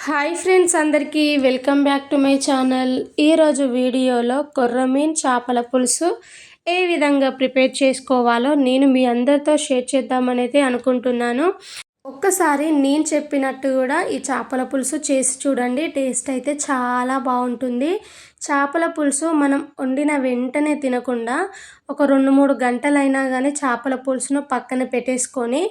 Hi friends, అందరికీ welcome back to my channel. ఈరోజు వీడియోలో కొర్రమీన్ చేపల పులుసు ఏ విధంగా ప్రిపేర్ చేసుకోవాలో నేను మీ అందరితో షేర్ చేద్దామనైతే అనుకుంటున్నాను. ఒక్కసారి నేను చెప్పినట్టు కూడా ఈ చేపల పులుసు చేసి చూడండి. టేస్ట్ అయితే చాలా బాగుంటుంది. చేపల పులుసు మనం వండిన వెంటనే తినకుండా ఒక 2-3 గంటలైనా కానీ చేపల పులుసును పక్కన పెట్టేసుకొని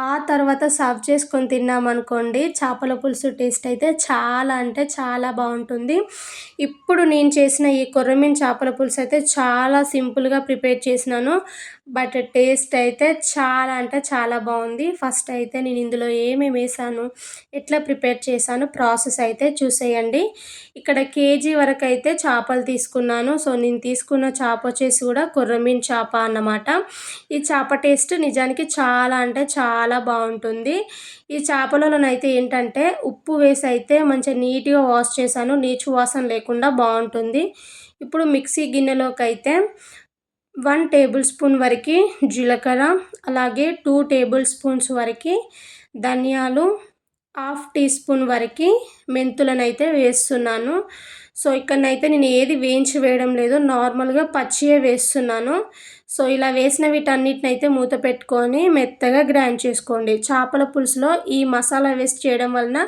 ఆ తర్వాత సర్వ్ చేసుకొని తిన్నామనుకోండి, చేపల పులుసు టేస్ట్ అయితే చాలా అంటే చాలా బాగుంటుంది. ఇప్పుడు నేను చేసిన ఈ కొర్రమీను చేపల పులుసు అయితే చాలా సింపుల్గా ప్రిపేర్ చేసినాను. బట్ టేస్ట్ అయితే చాలా అంటే చాలా బాగుంది. ఫస్ట్ అయితే నేను ఇందులో ఏమేమి వేసాను, ఎట్లా ప్రిపేర్ చేశాను ప్రాసెస్ అయితే చూసేయండి. ఇక్కడ కేజీ వరకు అయితే చేపలు తీసుకున్నాను. సో నేను తీసుకున్న చేప వచ్చేసి కూడా కొర్రమీను చేప అన్నమాట. ఈ చేప టేస్ట్ నిజానికి చాలా అంటే చాలా బాగుంటుంది. ఈ చేపలలోనైతే ఏంటంటే ఉప్పు వేసి అయితే మంచిగా నీట్గా వాష్ చేశాను. నీచు వాసన లేకుండా బాగుంటుంది. ఇప్పుడు మిక్సీ గిన్నెలోకి అయితే 1 టేబుల్ స్పూన్ వరకు జీలకర్ర, అలాగే 2 టేబుల్ స్పూన్స్ వరకు ధనియాలు, 1/2 టీ స్పూన్ వరకు మెంతులను అయితే వేస్తున్నాను. సో ఇక్కడనైతే నేను ఏది వేయించి వేయడం లేదు, నార్మల్గా పచ్చియే వేస్తున్నాను. సో ఇలా వేసిన వీటన్నిటిని అయితే మూత పెట్టుకొని మెత్తగా గ్రైండ్ చేసుకోండి. చేపల పులుసులో ఈ మసాలా వేసి చేయడం వలన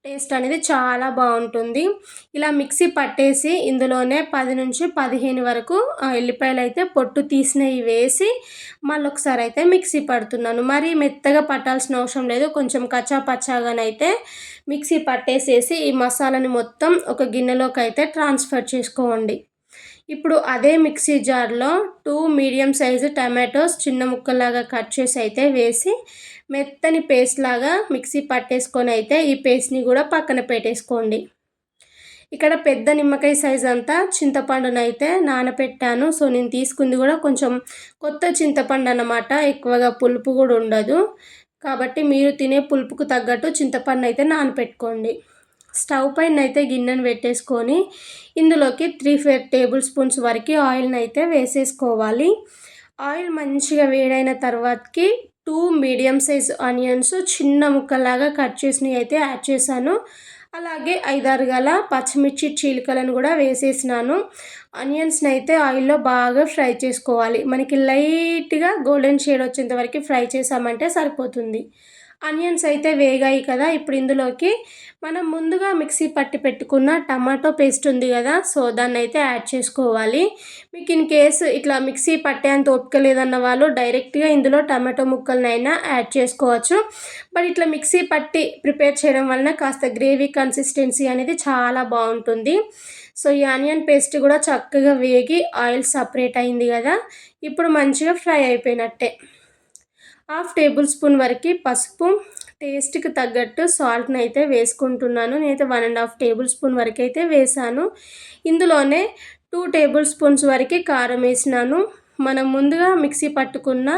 టేస్ట్ అనేది చాలా బాగుంటుంది. ఇలా మిక్సీ పట్టేసి ఇందులోనే 10-15 వరకు ఎల్లిపాయలు అయితే పొట్టు తీసినవి వేసి మళ్ళీ ఒకసారి అయితే మిక్సీ పడుతున్నాను. మరీ మెత్తగా పట్టాల్సిన అవసరం లేదు, కొంచెం కచ్చా పచ్చాగానైతే మిక్సీ పట్టేసేసి ఈ మసాలాని మొత్తం ఒక గిన్నెలోకి అయితే ట్రాన్స్ఫర్ చేసుకోండి. ఇప్పుడు అదే మిక్సీ జార్లో 2 మీడియం సైజు టమాటోస్ చిన్న ముక్కలాగా కట్ చేసి అయితే వేసి మెత్తని పేస్ట్ లాగా మిక్సీ పట్టేసుకొని అయితే ఈ పేస్ట్ని కూడా పక్కన పెట్టేసుకోండి. ఇక్కడ పెద్ద నిమ్మకాయ సైజ్ అంతా చింతపండునైతే నానబెట్టాను. సో నేను తీసుకుంది కూడా కొంచెం కొత్త చింతపండు అన్నమాట, ఎక్కువగా పులుపు కూడా ఉండదు. కాబట్టి మీరు తినే పులుపుకు తగ్గట్టు చింతపండు అయితే నానబెట్టుకోండి. స్టవ్ పైన అయితే గిన్నెను పెట్టేసుకొని ఇందులోకి 3-4 టేబుల్ స్పూన్స్ వరకు ఆయిల్ని అయితే వేసేసుకోవాలి. ఆయిల్ మంచిగా వేడైన తర్వాతకి 2 మీడియం సైజ్ ఆనియన్స్ చిన్న ముక్కలాగా కట్ చేసినవి అయితే యాడ్ చేశాను. అలాగే 5-6 గల పచ్చిమిర్చి చీలికలను కూడా వేసేసినాను. ఆనియన్స్ని అయితే ఆయిల్లో బాగా ఫ్రై చేసుకోవాలి. మనకి లైట్గా గోల్డెన్ షేడ్ వచ్చేంత వరకు ఫ్రై చేసామంటే సరిపోతుంది. ఆనియన్స్ అయితే వేగాయి కదా, ఇప్పుడు ఇందులోకి మనం ముందుగా మిక్సీ పట్టి పెట్టుకున్న టమాటో పేస్ట్ ఉంది కదా, సో దాన్ని అయితే యాడ్ చేసుకోవాలి. మీకు ఇన్ కేసు ఇట్లా మిక్సీ పట్టేంత ఓపిక లేదన్న వాళ్ళు డైరెక్ట్గా ఇందులో టమాటో ముక్కలనైనా యాడ్ చేసుకోవచ్చు. బట్ ఇట్లా మిక్సీ పట్టి ప్రిపేర్ చేయడం వలన కాస్త గ్రేవీ కన్సిస్టెన్సీ అనేది చాలా బాగుంటుంది. సో ఈ ఆనియన్ పేస్ట్ కూడా చక్కగా వేగి ఆయిల్ సపరేట్ అయింది కదా, ఇప్పుడు మంచిగా ఫ్రై అయిపోయినట్టే. 1/2 టేబుల్ స్పూన్ వరకు పసుపు, టేస్ట్కి తగ్గట్టు సాల్ట్ని అయితే వేసుకుంటున్నాను. నేనైతే 1.5 టేబుల్ స్పూన్ వరకు అయితే వేసాను. ఇందులోనే 2 టేబుల్ స్పూన్స్ వరకు కారం వేసినాను. మనం ముందుగా మిక్సీ పట్టుకున్న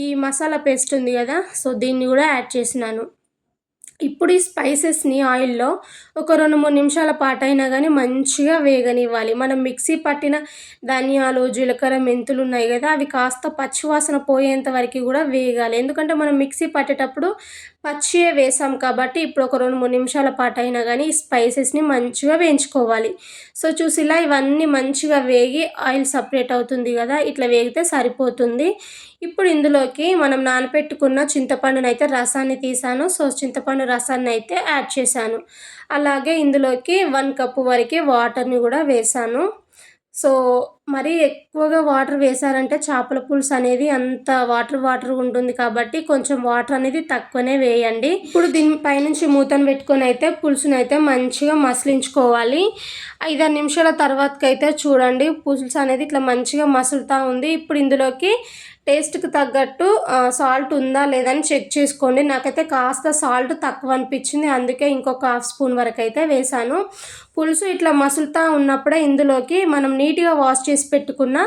ఈ మసాలా పేస్ట్ ఉంది కదా, సో దీన్ని కూడా యాడ్ చేసినాను. ఇప్పుడు ఈ స్పైసెస్ని ఆయిల్లో ఒక 2-3 నిమిషాల పాటు అయినా కానీ మంచిగా వేగనివ్వాలి. మనం మిక్సీ పట్టిన ధనియాలు, జీలకర్ర, మెంతులు ఉన్నాయి కదా, అవి కాస్త పచ్చివాసన పోయేంత వరకు కూడా వేగాలి. ఎందుకంటే మనం మిక్సీ పట్టేటప్పుడు పచ్చియే వేసాం కాబట్టి ఇప్పుడు ఒక 2-3 నిమిషాల పాటు అయినా కానీ ఈ స్పైసెస్ని మంచిగా వేయించుకోవాలి. సో చూసిలా ఇవన్నీ మంచిగా వేగి ఆయిల్ సపరేట్ అవుతుంది కదా, ఇట్లా వేగితే సరిపోతుంది. ఇప్పుడు ఇందులోకి మనం నానబెట్టుకున్న చింతపండును అయితే రసాన్ని తీసాను. సో చింతపండు రసాన్ని అయితే యాడ్ చేశాను. అలాగే ఇందులోకి 1 కప్పు వరకు వాటర్ని కూడా వేసాను. సో మరీ ఎక్కువగా వాటర్ వేసారంటే చేపల పులుసు అనేది అంత వాటర్ ఉంటుంది కాబట్టి కొంచెం వాటర్ అనేది తక్కువనే వేయండి. ఇప్పుడు దీని పైనుంచి మూతను పెట్టుకొని అయితే పులుసుని అయితే మంచిగా మసిలించుకోవాలి. 5-6 నిమిషాల తర్వాతకైతే చూడండి పులుసు అనేది ఇట్లా మంచిగా మసులుతూ ఉంది. ఇప్పుడు ఇందులోకి టేస్ట్కి తగ్గట్టు సాల్ట్ ఉందా లేదని చెక్ చేసుకోండి. నాకైతే కాస్త సాల్ట్ తక్కువ అనిపించింది, అందుకే ఇంకొక 1/2 స్పూన్ వరకు అయితే వేసాను. పులుసు ఇట్లా మసులుతూ ఉన్నప్పుడే ఇందులోకి మనం నీట్గా వాష్ చేసి పెట్టుకున్న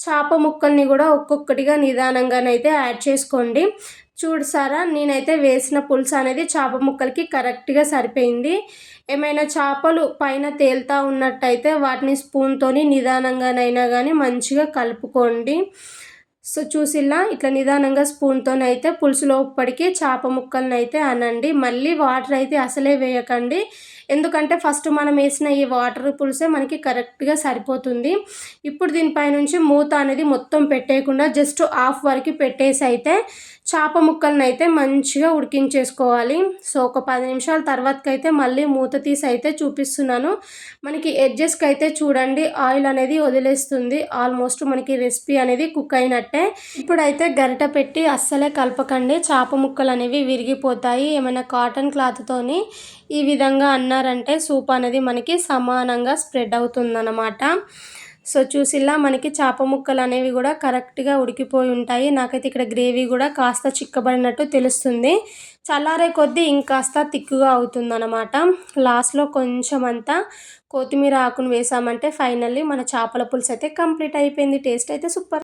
చేప ముక్కల్ని కూడా ఒక్కొక్కటిగా నిదానంగానైతే యాడ్ చేసుకోండి. చూసారా, నేనైతే వేసిన పులుసు అనేది చేప ముక్కలకి కరెక్ట్గా సరిపోయింది. ఏమైనా చేపలు పైన తేలుతూ ఉన్నట్టయితే వాటిని స్పూన్తోని నిదానంగానైనా కానీ మంచిగా కలుపుకోండి. సో చూసిల్లా ఇట్లా నిదానంగా స్పూన్‌తోనైతే పులుసు లోపడికి చేప ముక్కలనైతే అనండి. మళ్ళీ వాటర్ అయితే అసలే వేయకండి. ఎందుకంటే ఫస్ట్ మనం వేసిన ఈ వాటర్ పులుసే మనకి కరెక్ట్‌గా సరిపోతుంది. ఇప్పుడు దీనిపైనుంచి మూత అనేది మొత్తం పెట్టేయకుండా జస్ట్ హాఫ్ వరకు పెట్టేసి అయితే చేప ముక్కలనైతే మంచిగా ఉడికించేసుకోవాలి. సో ఒక 10 నిమిషాల తర్వాతకైతే మళ్ళీ మూత తీసి అయితే చూపిస్తున్నాను. మనకి ఎడ్జెస్‌కి అయితే చూడండి ఆయిల్ అనేది వదిలేస్తుంది. ఆల్మోస్ట్ మనకి రెసిపీ అనేది కుక్ అయినట్టే. ఇప్పుడైతే గరిటె పెట్టి అస్సలే కలపకండి. చేప ముక్కలు అనేవి విరిగిపోతాయి. ఏమైనా కాటన్ క్లాత్‌తోని ఈ విధంగా అన్నారంటే సూప్ అనేది మనకి సమానంగా స్ప్రెడ్ అవుతుందన్నమాట. సో చూసిల్లా మనకి చేప ముక్కలు అనేవి కూడా కరెక్ట్‌గా ఉడికిపోయి ఉంటాయి. నాకైతే ఇక్కడ గ్రేవీ కూడా కాస్త చిక్కబడినట్టు తెలుస్తుంది. చల్లారే కొద్దీ ఇంకాస్త థిక్‌గా అవుతుందన్నమాట. లాస్ట్‌లో కొంచెం అంతా కొత్తిమీర ఆకును వేసామంటే ఫైనల్లీ మన చేపల పులుసు అయితే కంప్లీట్ అయిపోయింది. టేస్ట్ అయితే సూపర్.